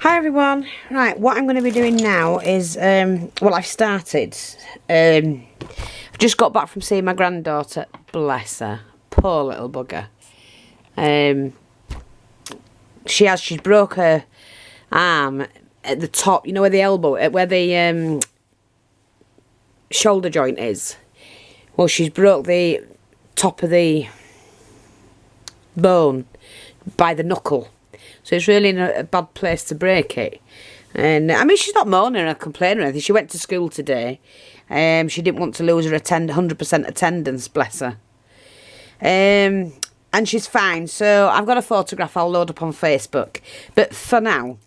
Hi everyone. Right, what I'm going to be doing now is, well, I've started. I've just got back from seeing my granddaughter. Bless her. Poor little bugger. She's broke her arm at the top, you know where the elbow, where the shoulder joint is. Well, she's broke the top of the bone by the knuckle. So it's really in a bad place to break it. And I mean, she's not moaning or complaining or anything. She went to school today. She didn't want to lose her 100% attendance, bless her. And she's fine. So I've got a photograph I'll load up on Facebook. But for now,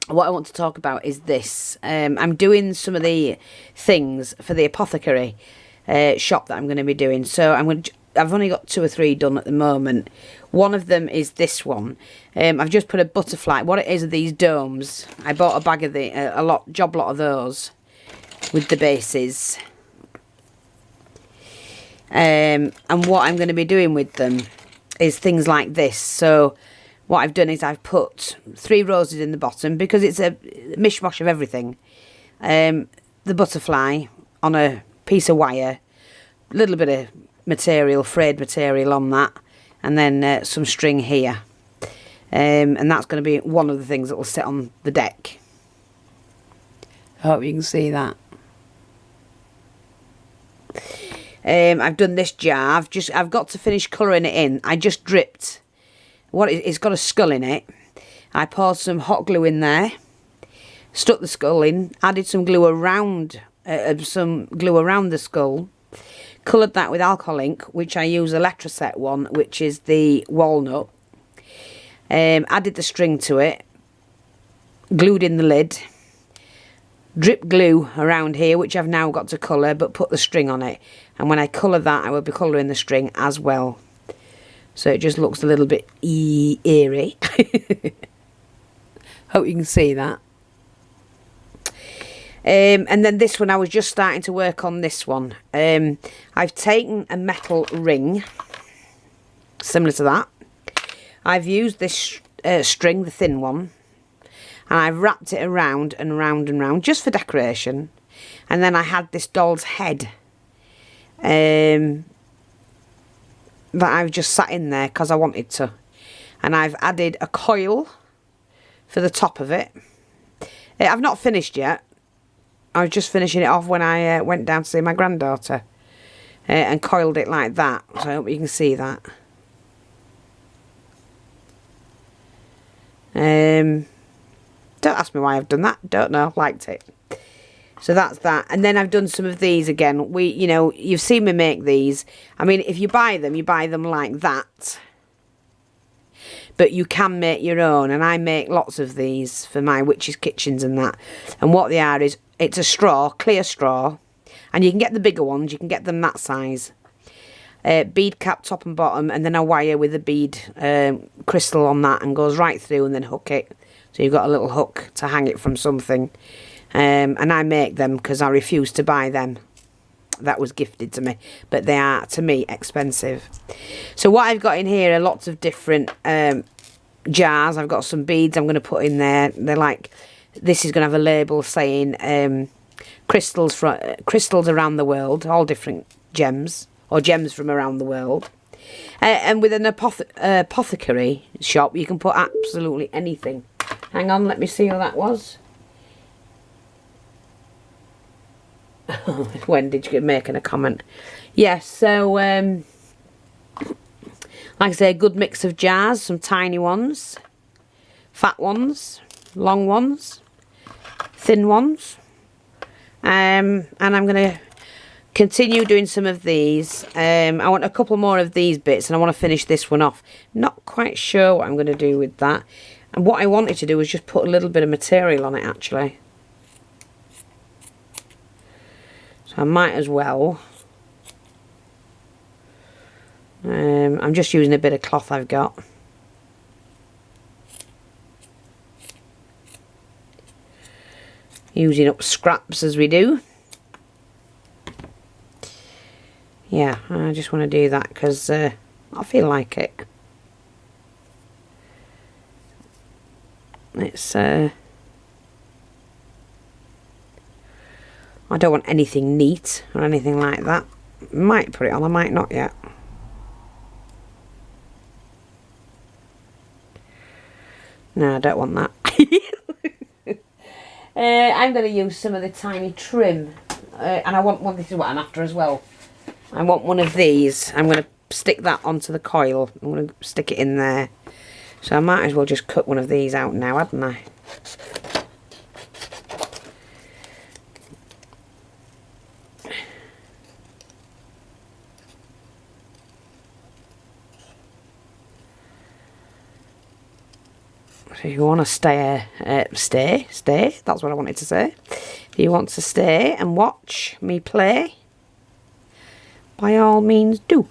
what I want to talk about is this. I'm doing some of the things for the Apothecary shop that I'm going to be doing. So I've only got 2 or 3 done at the moment. One of them is this one. I've just put a butterfly. What it is are these domes. I bought a bag of job lot of those with the bases. And what I'm going to be doing with them is things like this. So what I've done is I've put 3 roses in the bottom because it's a mishmash of everything. The butterfly on a piece of wire, a little bit of material, frayed material on that, and then some string here. And that's going to be one of the things that will sit on the deck. I hope you can see that. I've done this jar. I've got to finish colouring it in. I just dripped. It's got a skull in it. I poured some hot glue in there, stuck the skull in, added some glue around the skull, coloured that with alcohol ink, which I use a Letraset one, which is the walnut. Added the string to it, glued in the lid, drip glue around here, which I've now got to colour, but put the string on it. And when I colour that, I will be colouring the string as well. So it just looks a little bit eerie. Hope you can see that. And then this one, I was just starting to work on this one. I've taken a metal ring, similar to that. I've used this string, the thin one, and I've wrapped it around and round and round, just for decoration. And then I had this doll's head that I've just sat in there because I wanted to. And I've added a coil for the top of it. I've not finished yet. I was just finishing it off when I went down to see my granddaughter and coiled it like that. So I hope you can see that. Don't ask me why I've done that. Don't know. Liked it. So that's that. And then I've done some of these again. You've seen me make these. I mean, if you buy them like that. But you can make your own. And I make lots of these for my witches' kitchens and that. And what they are is, it's a straw, clear straw. And you can get the bigger ones. You can get them that size. Bead cap top and bottom, and then a wire with a bead crystal on that, and goes right through, and then hook it. So you've got a little hook to hang it from something. And I make them because I refuse to buy them. That was gifted to me, but they are, to me, expensive. So what I've got in here are lots of different jars. I've got some beads I'm going to put in there. They're like, this is going to have a label saying crystals around the world, all different gems. Or gems from around the world. And with an apothecary shop, you can put absolutely anything. Hang on, let me see what that was. When did you get making a comment? Yes, so, like I say, a good mix of jars. Some tiny ones, fat ones, long ones, thin ones. And I'm going to continue doing some of these. I want a couple more of these bits, and I want to finish this one off. Not quite sure what I'm going to do with that. And what I wanted to do was just put a little bit of material on it, actually. So I might as well. I'm just using a bit of cloth I've got. Using up scraps as we do. Yeah, I just want to do that because I feel like it. It's I don't want anything neat or anything like that. Might put it on, I might not yet. No, I don't want that. I'm going to use some of the tiny trim. And I want one, this is what I'm after as well. I want one of these. I'm going to stick that onto the coil. I'm going to stick it in there. So I might as well just cut one of these out now, hadn't I? So if you want to stay, that's what I wanted to say. If you want to stay and watch me play, by all means do.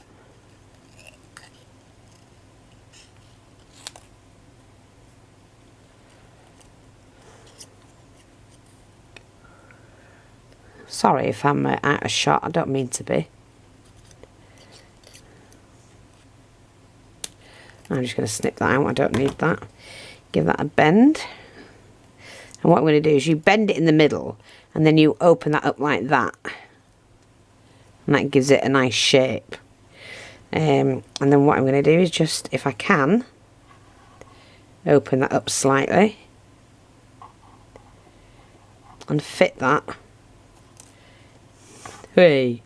Sorry if I'm out of shot, I don't mean to be. I'm just going to snip that out, I don't need that. Give that a bend. And what I'm going to do is you bend it in the middle and then you open that up like that. And that gives it a nice shape. And then what I'm going to do is just, if I can, open that up slightly. And fit that. Hey.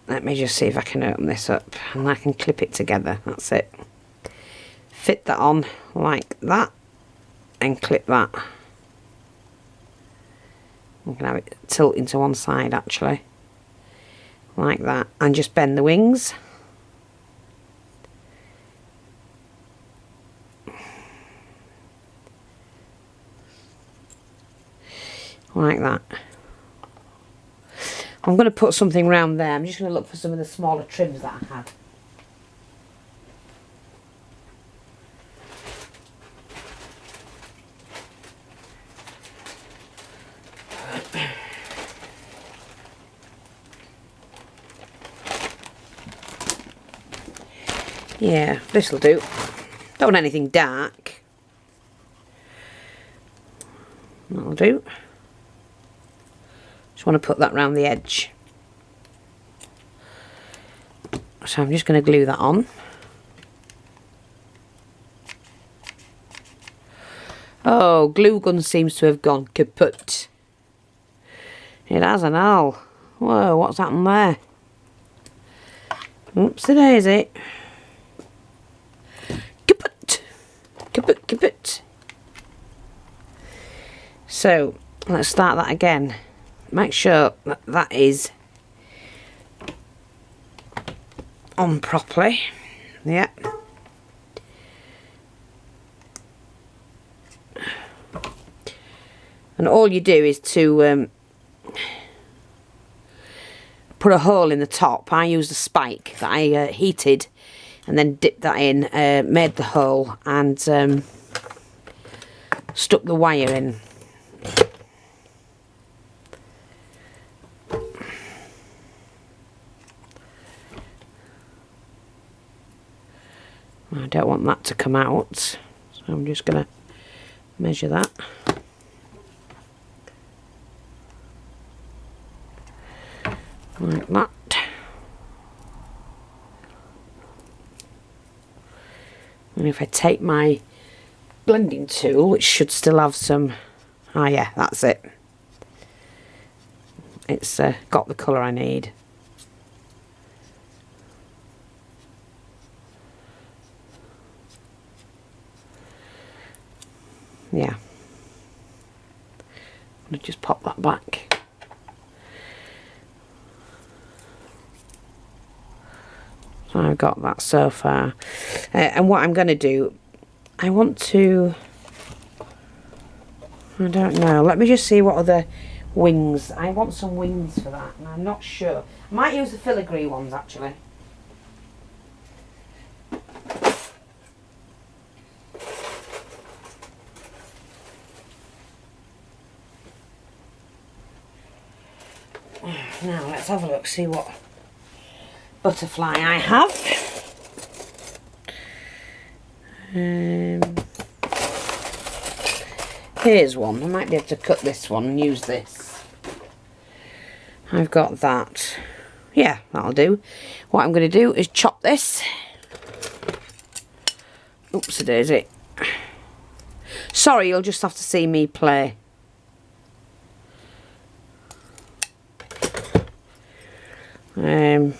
Let me just see if I can open this up. And I can clip it together. That's it. Fit that on like that. And clip that. I'm going to have it tilt into one side actually. Like that. And just bend the wings. Like that. I'm going to put something round there. I'm just going to look for some of the smaller trims that I have. Yeah, this'll do. Don't want anything dark. That'll do. Just want to put that round the edge. So I'm just going to glue that on. Oh, glue gun seems to have gone kaput. It has an all. Whoa, what's happened there? Oopsie daisy. Kaput. Kaput, kaput. So, let's start that again. Make sure that that is on properly. Yeah. And all you do is to put a hole in the top. I used a spike that I heated and then dipped that in, made the hole and stuck the wire in. I don't want that to come out, so I'm just going to measure that. Like that. And if I take my blending tool, which should still have some, ah yeah, that's it. It's got the colour I need. Yeah. I'm going to just pop that back. So I've got that so far. And what I'm going to do, I want to, I don't know, let me just see what other wings, I want some wings for that, and I'm not sure. I might use the filigree ones actually. Now let's have a look, see what butterfly I have. Here's one. I might be able to cut this one and use this. I've got that. Yeah, that'll do. What I'm going to do is chop this. Oops-a-daisy. Sorry, you'll just have to see me play. And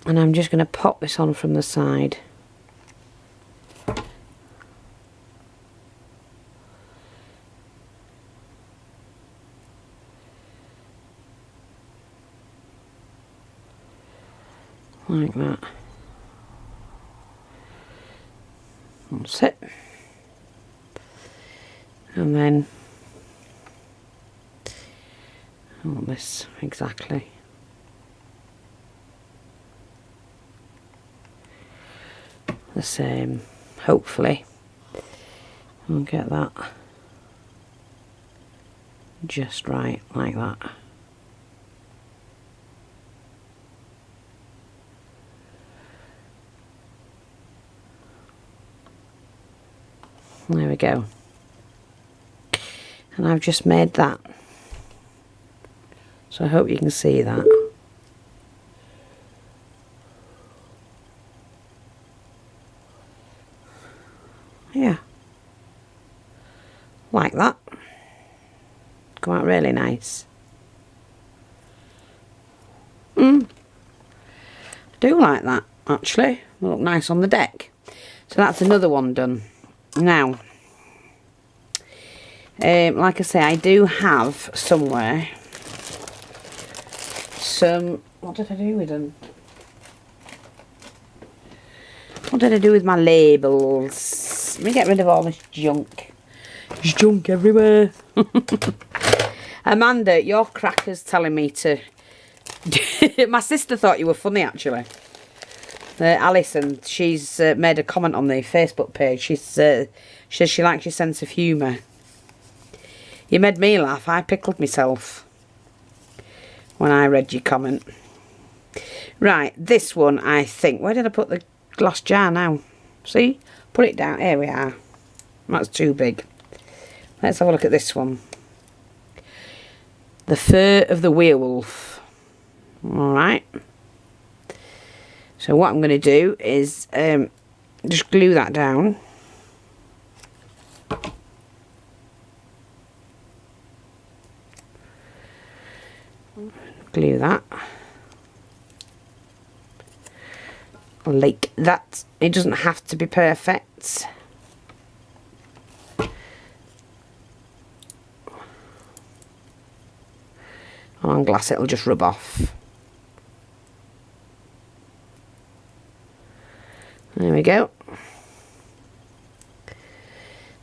I'm just going to pop this on from the side. Like that. That's it. And then all this exactly. The same, hopefully. We'll get that just right, like that. There we go. And I've just made that. So I hope you can see that. Yeah. Like that. Come out really nice. I do like that, actually. It'll look nice on the deck. So that's another one done. Now, like I say, I do have somewhere some... What did I do with them? What did I do with my labels? Let me get rid of all this junk. There's junk everywhere. Amanda, your cracker's telling me to... My sister thought you were funny, actually. Alison, she's made a comment on the Facebook page. She says she likes your sense of humour. You made me laugh. I pickled myself when I read your comment. Right, this one, I think. Where did I put the glass jar now? See? Put it down. Here we are. That's too big. Let's have a look at this one. The Fur of the Werewolf. Alright. So what I'm going to do is just glue that down. Glue that. Like that. It doesn't have to be perfect. On glass it'll just rub off. There we go.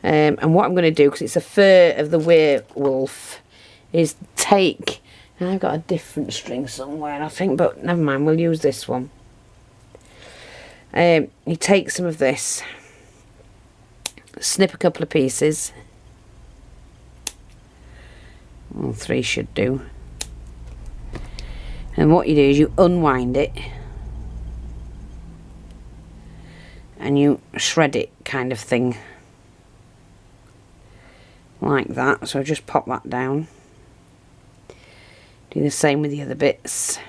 And what I'm going to do, because it's a fur of the werewolf, is take... And I've got a different string somewhere, I think, but never mind, we'll use this one. You take some of this, snip a couple of pieces. Well, 3 should do. And what you do is you unwind it. And you shred it, kind of thing. Like that. So just pop that down. Do the same with the other bits.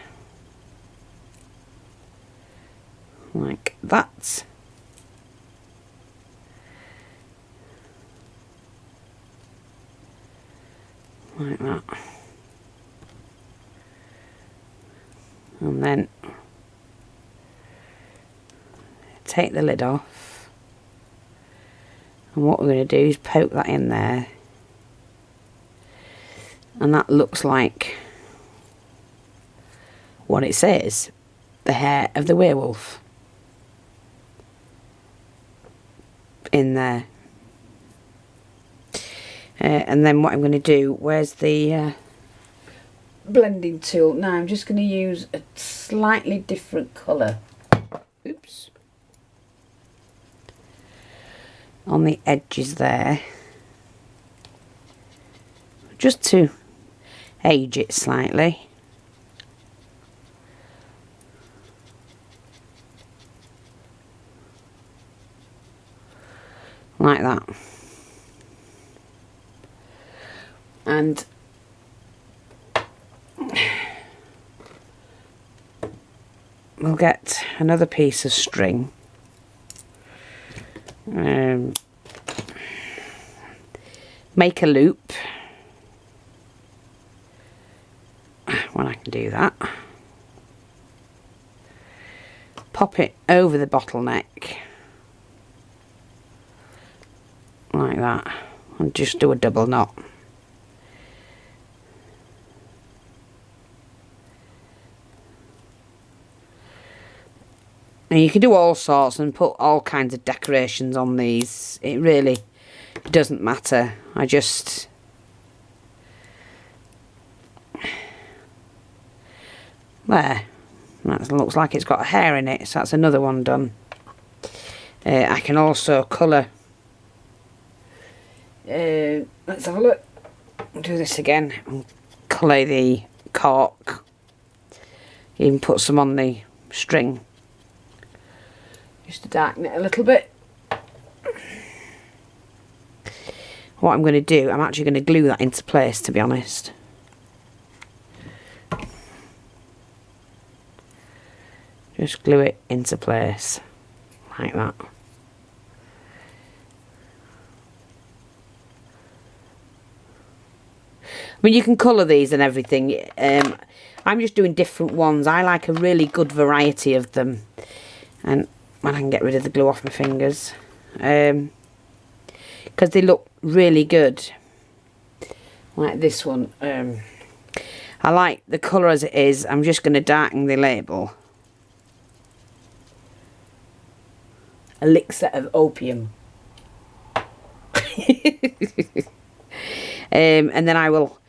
Like that. Like that. And then take the lid off, and what we're going to do is poke that in there, and that looks like what it says, the hair of the werewolf in there. And then what I'm going to do, where's the blending tool? Now I'm just going to use a slightly different colour. Oops. On the edges there, just to age it slightly. like that. And we'll get another piece of string. Make a loop. When I can do that. Pop it over the bottleneck. Like that. And just do a double knot. And you can do all sorts and put all kinds of decorations on these. It really doesn't matter. I just... There. That looks like it's got a hair in it, so that's another one done. I can also colour. Let's have a look. Do this again and colour the cork. Even put some on the string. Just to darken it a little bit. What I'm going to do, I'm actually going to glue that into place, to be honest. Just glue it into place, like that. I mean, you can colour these and everything. I'm just doing different ones. I like a really good variety of them. And when I can get rid of the glue off my fingers. Because they look really good. Like this one. I like the colour as it is. I'm just going to darken the label. Elixir of opium. And then I will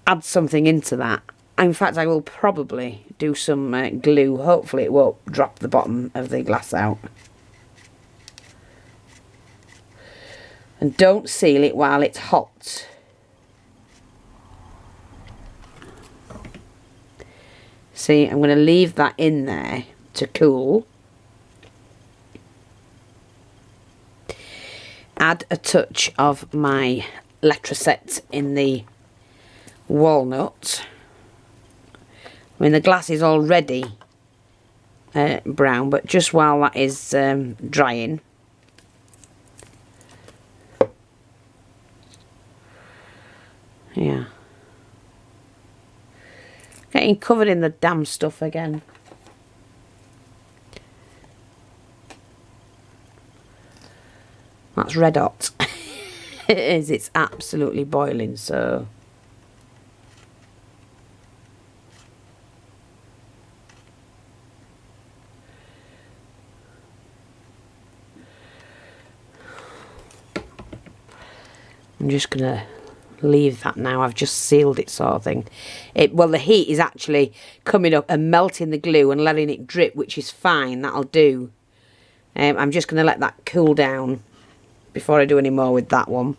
add something into that. In fact, I will probably do some glue. Hopefully it won't drop the bottom of the glass out. And don't seal it while it's hot. See, I'm going to leave that in there to cool. Add a touch of my letraset in the walnut. I mean, the glass is already brown, but just while that is drying. Yeah. Getting covered in the damn stuff again. That's red hot. It is, it's absolutely boiling, so... I'm just going to leave that now. I've just sealed it, sort of thing. Well, the heat is actually coming up and melting the glue and letting it drip, which is fine. That'll do. I'm just going to let that cool down before I do any more with that one.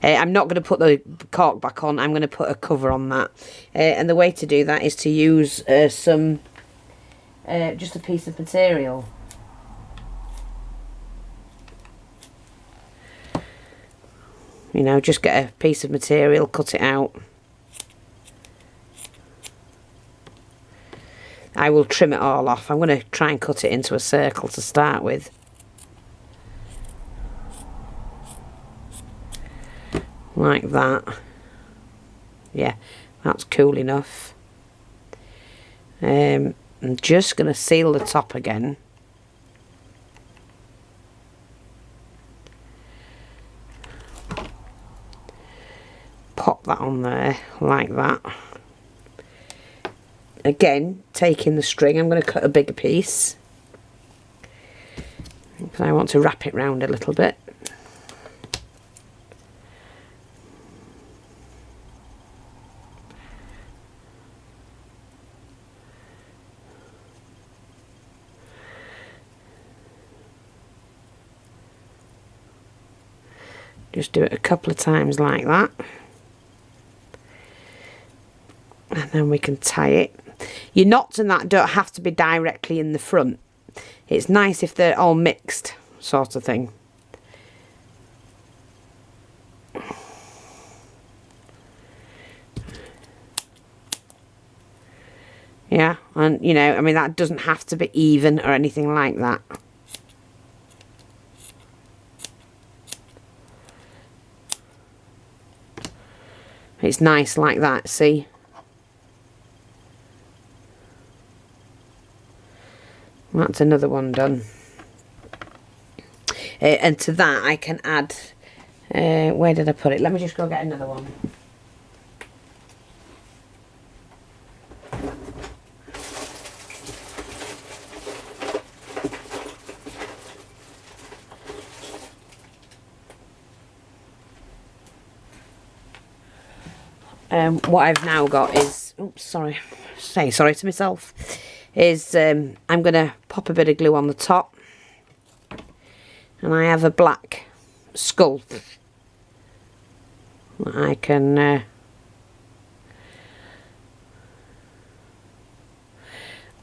I'm not going to put the cork back on. I'm going to put a cover on that. And the way to do that is to use just a piece of material. You know, just get a piece of material, cut it out. I will trim it all off. I'm going to try and cut it into a circle to start with. Like that. Yeah, that's cool enough. I'm just going to seal the top again. Pop that on there like that. Again, taking the string, I'm going to cut a bigger piece because I want to wrap it round a little bit. Just do it a couple of times like that. And then we can tie it. Your knots and that don't have to be directly in the front. It's nice if they're all mixed, sort of thing. Yeah, and you know, I mean, that doesn't have to be even or anything like that. It's nice like that, see? That's another one done. And to that I can add, where did I put it? Let me just go get another one. What I've now got is, oops, sorry, say sorry to myself, is I'm going to pop a bit of glue on the top, and I have a black skull that I can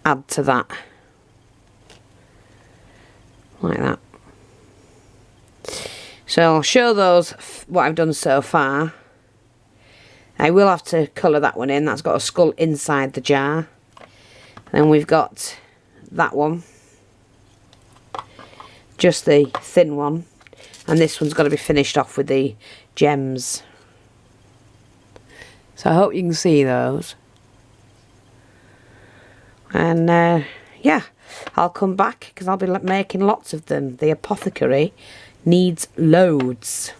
add to that, like that. So I'll show those what I've done so far. I will have to colour that one in. That's got a skull inside the jar. Then we've got that one, just the thin one, and this one's got to be finished off with the gems. So I hope you can see those. And yeah, I'll come back because I'll be making lots of them. The Apothecary needs loads.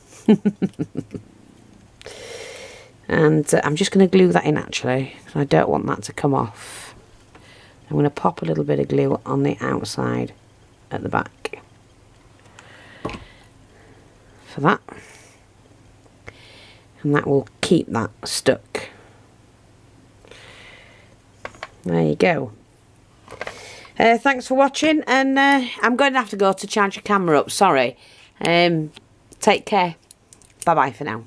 And I'm just going to glue that in actually, because I don't want that to come off. I'm going to pop a little bit of glue on the outside at the back for that, and that will keep that stuck. There you go. Thanks for watching, and I'm going to have to go to charge the camera up, sorry. Take care. Bye bye for now.